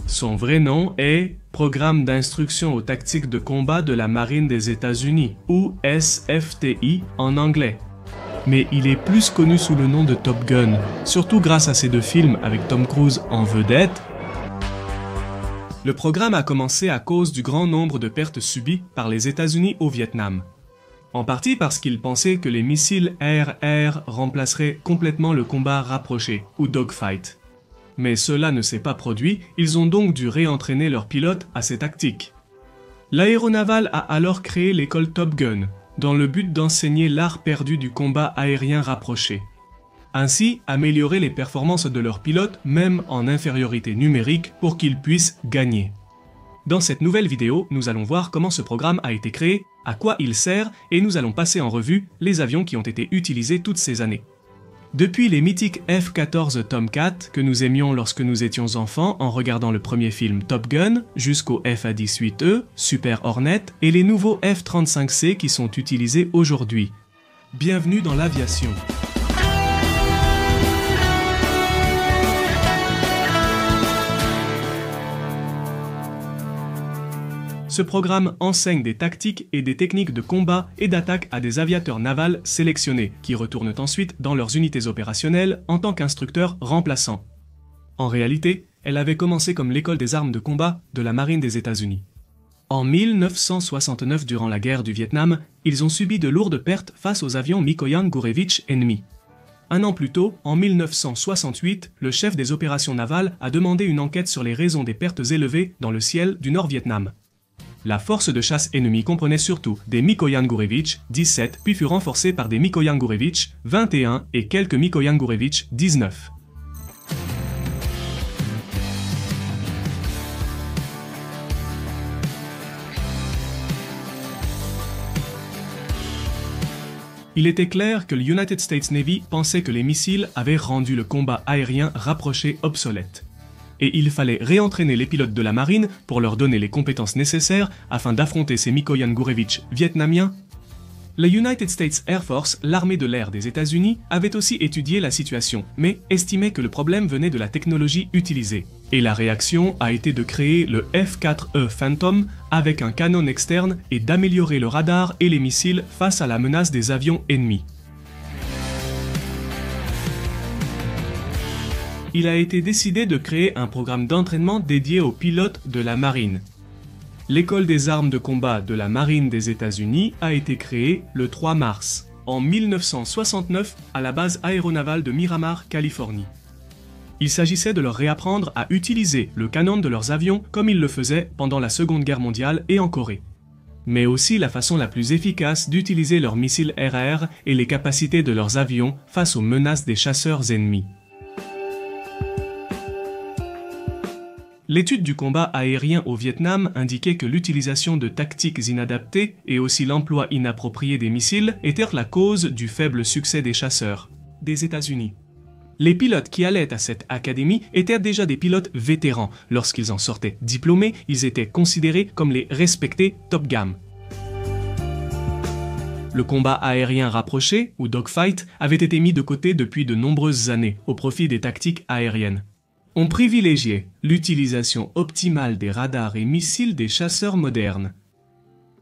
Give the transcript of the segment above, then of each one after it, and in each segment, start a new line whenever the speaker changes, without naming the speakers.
Son vrai nom est Programme d'instruction aux tactiques de combat de la Marine des États-Unis, ou SFTI en anglais. Mais il est plus connu sous le nom de Top Gun, surtout grâce à ses 2 films avec Tom Cruise en vedette. Le programme a commencé à cause du grand nombre de pertes subies par les États-Unis au Vietnam. En partie parce qu'ils pensaient que les missiles air-air remplaceraient complètement le combat rapproché, ou dogfight. Mais cela ne s'est pas produit, ils ont donc dû réentraîner leurs pilotes à ces tactiques. L'aéronaval a alors créé l'école Top Gun, dans le but d'enseigner l'art perdu du combat aérien rapproché. Ainsi, améliorer les performances de leurs pilotes, même en infériorité numérique, pour qu'ils puissent gagner. Dans cette nouvelle vidéo, nous allons voir comment ce programme a été créé, à quoi il sert, et nous allons passer en revue les avions qui ont été utilisés toutes ces années. Depuis les mythiques F-14 Tomcat que nous aimions lorsque nous étions enfants en regardant le premier film Top Gun, jusqu'au F-18E, Super Hornet, et les nouveaux F-35C qui sont utilisés aujourd'hui. Bienvenue dans l'aviation. Ce programme enseigne des tactiques et des techniques de combat et d'attaque à des aviateurs navals sélectionnés, qui retournent ensuite dans leurs unités opérationnelles en tant qu'instructeurs remplaçants. En réalité, elle avait commencé comme l'école des armes de combat de la Marine des États-Unis. En 1969, durant la guerre du Vietnam, ils ont subi de lourdes pertes face aux avions Mikoyan Gurevich ennemis. Un an plus tôt, en 1968, le chef des opérations navales a demandé une enquête sur les raisons des pertes élevées dans le ciel du Nord-Vietnam. La force de chasse ennemie comprenait surtout des Mikoyan Gurevich 17, puis fut renforcée par des Mikoyan Gurevich 21 et quelques Mikoyan Gurevich 19. Il était clair que le United States Navy pensait que les missiles avaient rendu le combat aérien rapproché obsolète. Et il fallait réentraîner les pilotes de la marine pour leur donner les compétences nécessaires afin d'affronter ces Mikoyan Gurevich vietnamiens. La United States Air Force, l'armée de l'air des États-Unis, avait aussi étudié la situation, mais estimait que le problème venait de la technologie utilisée. Et la réaction a été de créer le F-4E Phantom avec un canon externe et d'améliorer le radar et les missiles face à la menace des avions ennemis. Il a été décidé de créer un programme d'entraînement dédié aux pilotes de la marine. L'école des armes de combat de la Marine des États-Unis a été créée le 3 mars, en 1969, à la base aéronavale de Miramar, Californie. Il s'agissait de leur réapprendre à utiliser le canon de leurs avions comme ils le faisaient pendant la Seconde Guerre mondiale et en Corée. Mais aussi la façon la plus efficace d'utiliser leurs missiles air-air et les capacités de leurs avions face aux menaces des chasseurs ennemis. L'étude du combat aérien au Vietnam indiquait que l'utilisation de tactiques inadaptées et aussi l'emploi inapproprié des missiles étaient la cause du faible succès des chasseurs des États-Unis. Les pilotes qui allaient à cette académie étaient déjà des pilotes vétérans. Lorsqu'ils en sortaient diplômés, ils étaient considérés comme les respectés top gamme. Le combat aérien rapproché, ou dogfight, avait été mis de côté depuis de nombreuses années, au profit des tactiques aériennes. On privilégiait l'utilisation optimale des radars et missiles des chasseurs modernes.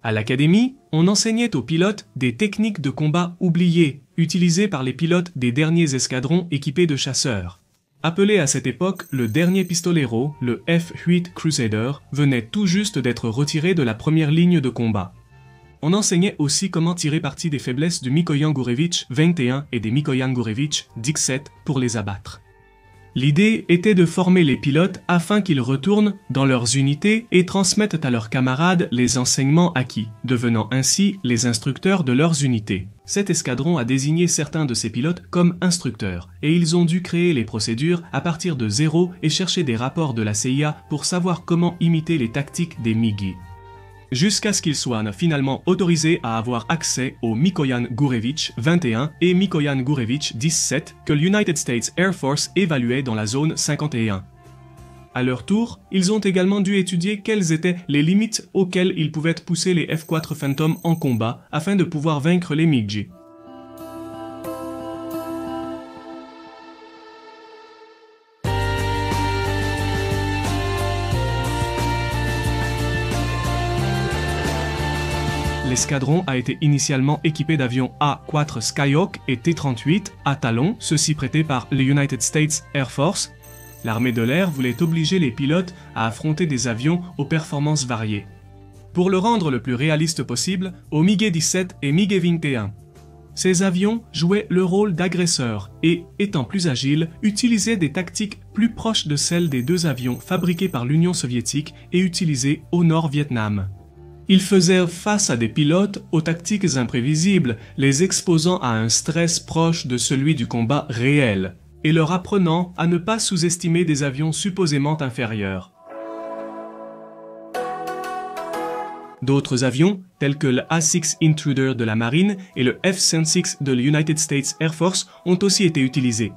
À l'académie, on enseignait aux pilotes des techniques de combat oubliées, utilisées par les pilotes des derniers escadrons équipés de chasseurs. Appelé à cette époque le dernier pistolero, le F-8 Crusader venait tout juste d'être retiré de la première ligne de combat. On enseignait aussi comment tirer parti des faiblesses du Mikoyan Gurevich 21 et des Mikoyan Gurevich 17 pour les abattre. L'idée était de former les pilotes afin qu'ils retournent dans leurs unités et transmettent à leurs camarades les enseignements acquis, devenant ainsi les instructeurs de leurs unités. Cet escadron a désigné certains de ces pilotes comme instructeurs, et ils ont dû créer les procédures à partir de zéro et chercher des rapports de la CIA pour savoir comment imiter les tactiques des MiG. Jusqu'à ce qu'ils soient finalement autorisés à avoir accès aux Mikoyan Gurevich 21 et Mikoyan Gurevich 17 que l'United States Air Force évaluait dans la zone 51. À leur tour, ils ont également dû étudier quelles étaient les limites auxquelles ils pouvaient pousser les F-4 Phantom en combat afin de pouvoir vaincre les MiG. L'escadron a été initialement équipé d'avions A-4 Skyhawk et T-38 à talons, ceux-ci prêtés par les United States Air Force. L'armée de l'air voulait obliger les pilotes à affronter des avions aux performances variées. Pour le rendre le plus réaliste possible, au MiG-17 et MiG-21. Ces avions jouaient le rôle d'agresseurs et, étant plus agiles, utilisaient des tactiques plus proches de celles des deux avions fabriqués par l'Union soviétique et utilisés au Nord-Vietnam. Ils faisaient face à des pilotes aux tactiques imprévisibles, les exposant à un stress proche de celui du combat réel, et leur apprenant à ne pas sous-estimer des avions supposément inférieurs. D'autres avions, tels que le A-6 Intruder de la Marine et le F-106 de l'United States Air Force, ont aussi été utilisés.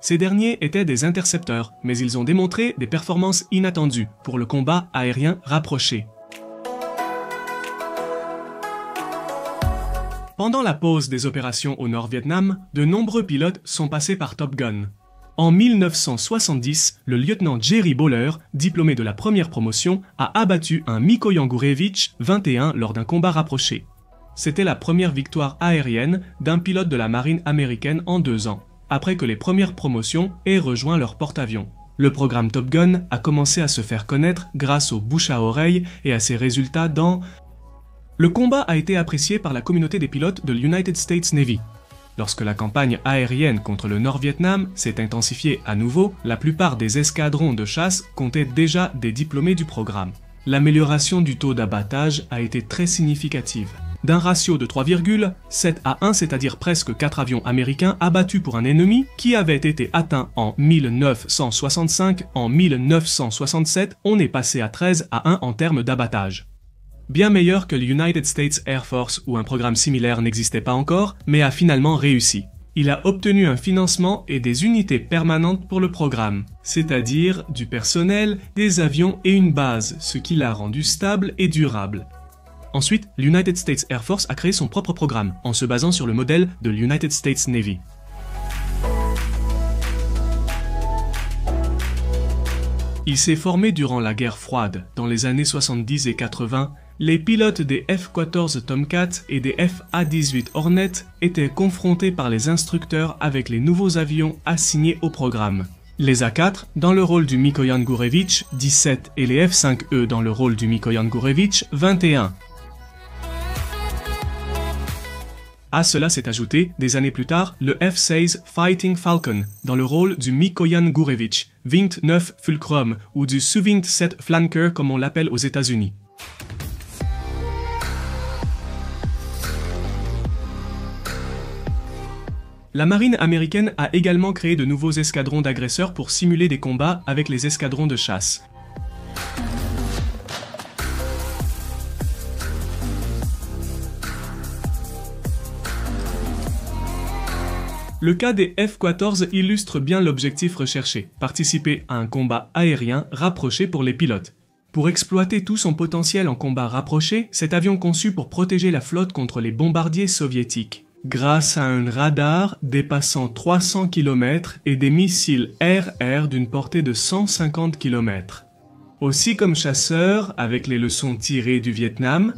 Ces derniers étaient des intercepteurs, mais ils ont démontré des performances inattendues pour le combat aérien rapproché. Pendant la pause des opérations au Nord-Vietnam, de nombreux pilotes sont passés par Top Gun. En 1970, le lieutenant Jerry Bowler, diplômé de la première promotion, a abattu un Mikoyan Gurevich 21 lors d'un combat rapproché. C'était la première victoire aérienne d'un pilote de la marine américaine en 2 ans, après que les premières promotions aient rejoint leur porte-avions. Le programme Top Gun a commencé à se faire connaître grâce aux bouche à oreille et à ses résultats dans... Le combat a été apprécié par la communauté des pilotes de l'United States Navy. Lorsque la campagne aérienne contre le Nord-Vietnam s'est intensifiée à nouveau, la plupart des escadrons de chasse comptaient déjà des diplômés du programme. L'amélioration du taux d'abattage a été très significative. D'un ratio de 3,7 à 1, c'est-à-dire presque 4 avions américains abattus pour un ennemi qui avait été atteint en 1965, en 1967, on est passé à 13 à 1 en termes d'abattage. Bien meilleur que l'United States Air Force où un programme similaire n'existait pas encore, mais a finalement réussi. Il a obtenu un financement et des unités permanentes pour le programme, c'est-à-dire du personnel, des avions et une base, ce qui l'a rendu stable et durable. Ensuite, l'United States Air Force a créé son propre programme, en se basant sur le modèle de l'United States Navy. Il s'est formé durant la guerre froide, dans les années 70 et 80. Les pilotes des F-14 Tomcat et des F-A-18 Hornet étaient confrontés par les instructeurs avec les nouveaux avions assignés au programme. Les A-4 dans le rôle du Mikoyan Gurevich 17 et les F-5E dans le rôle du Mikoyan Gurevich 21. À cela s'est ajouté, des années plus tard, le F-16 Fighting Falcon dans le rôle du Mikoyan Gurevich 29 Fulcrum ou du Su-27 Flanker comme on l'appelle aux États-Unis. La marine américaine a également créé de nouveaux escadrons d'agresseurs pour simuler des combats avec les escadrons de chasse. Le cas des F-14 illustre bien l'objectif recherché, participer à un combat aérien rapproché pour les pilotes. Pour exploiter tout son potentiel en combat rapproché, cet avion conçu pour protéger la flotte contre les bombardiers soviétiques. Grâce à un radar dépassant 300 km et des missiles air-air d'une portée de 150 km. Aussi comme chasseur, avec les leçons tirées du Vietnam,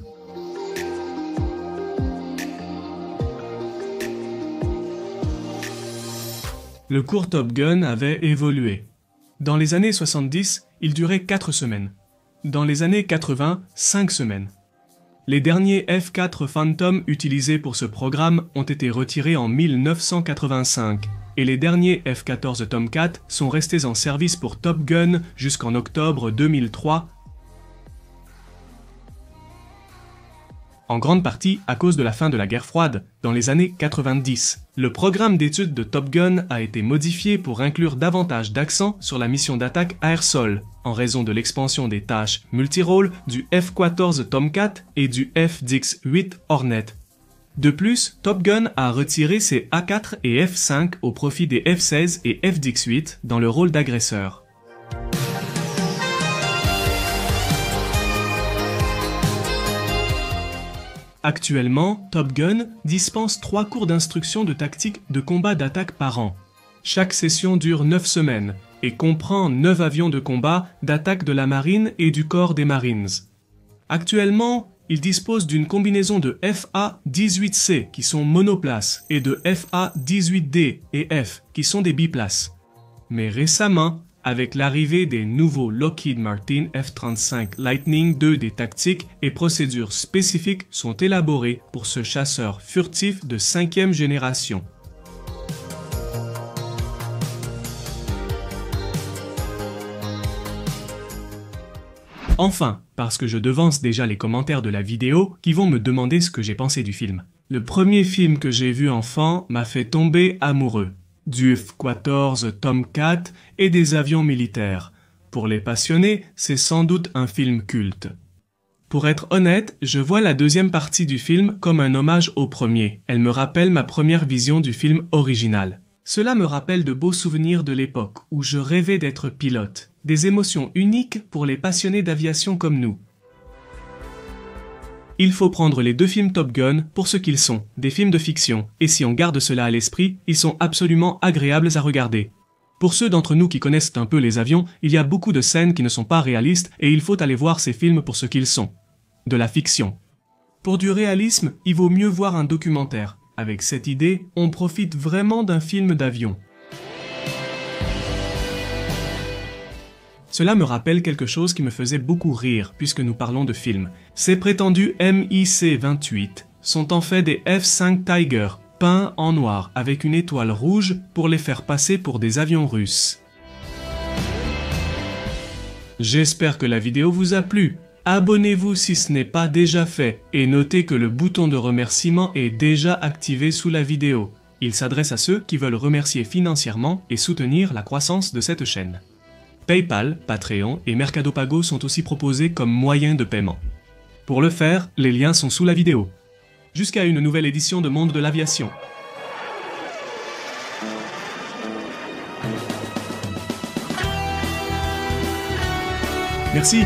le cours Top Gun avait évolué. Dans les années 70, il durait 4 semaines. Dans les années 80, 5 semaines. Les derniers F-4 Phantom utilisés pour ce programme ont été retirés en 1985 et les derniers F-14 Tomcat sont restés en service pour Top Gun jusqu'en octobre 2003, en grande partie à cause de la fin de la guerre froide, dans les années 90. Le programme d'études de Top Gun a été modifié pour inclure davantage d'accent sur la mission d'attaque air-sol, en raison de l'expansion des tâches multirôles du F-14 Tomcat et du F-18 Hornet. De plus, Top Gun a retiré ses A4 et F5 au profit des F-16 et F-18 dans le rôle d'agresseur. Actuellement, Top Gun dispense 3 cours d'instruction de tactique de combat d'attaque par an. Chaque session dure 9 semaines et comprend 9 avions de combat d'attaque de la marine et du corps des Marines. Actuellement, Il dispose d'une combinaison de FA-18C qui sont monoplaces et de FA-18D et F qui sont des biplaces. Mais récemment, avec l'arrivée des nouveaux Lockheed Martin F-35 Lightning II, des tactiques et procédures spécifiques sont élaborées pour ce chasseur furtif de 5e génération. Enfin, parce que je devance déjà les commentaires de la vidéo qui vont me demander ce que j'ai pensé du film. Le premier film que j'ai vu enfant m'a fait tomber amoureux. Du F-14 Tomcat et des avions militaires. Pour les passionnés, c'est sans doute un film culte. Pour être honnête, je vois la deuxième partie du film comme un hommage au premier. Elle me rappelle ma première vision du film original. Cela me rappelle de beaux souvenirs de l'époque où je rêvais d'être pilote. Des émotions uniques pour les passionnés d'aviation comme nous. Il faut prendre les deux films Top Gun pour ce qu'ils sont, des films de fiction, et si on garde cela à l'esprit, ils sont absolument agréables à regarder. Pour ceux d'entre nous qui connaissent un peu les avions, il y a beaucoup de scènes qui ne sont pas réalistes et il faut aller voir ces films pour ce qu'ils sont. De la fiction. Pour du réalisme, il vaut mieux voir un documentaire. Avec cette idée, on profite vraiment d'un film d'avion. Cela me rappelle quelque chose qui me faisait beaucoup rire puisque nous parlons de films. Ces prétendus MiC-28 sont en fait des F-5 Tiger, peints en noir avec une étoile rouge pour les faire passer pour des avions russes. J'espère que la vidéo vous a plu. Abonnez-vous si ce n'est pas déjà fait et notez que le bouton de remerciement est déjà activé sous la vidéo. Il s'adresse à ceux qui veulent remercier financièrement et soutenir la croissance de cette chaîne. PayPal, Patreon et Mercado Pago sont aussi proposés comme moyens de paiement. Pour le faire, les liens sont sous la vidéo. Jusqu'à une nouvelle édition de Monde de l'Aviation. Merci.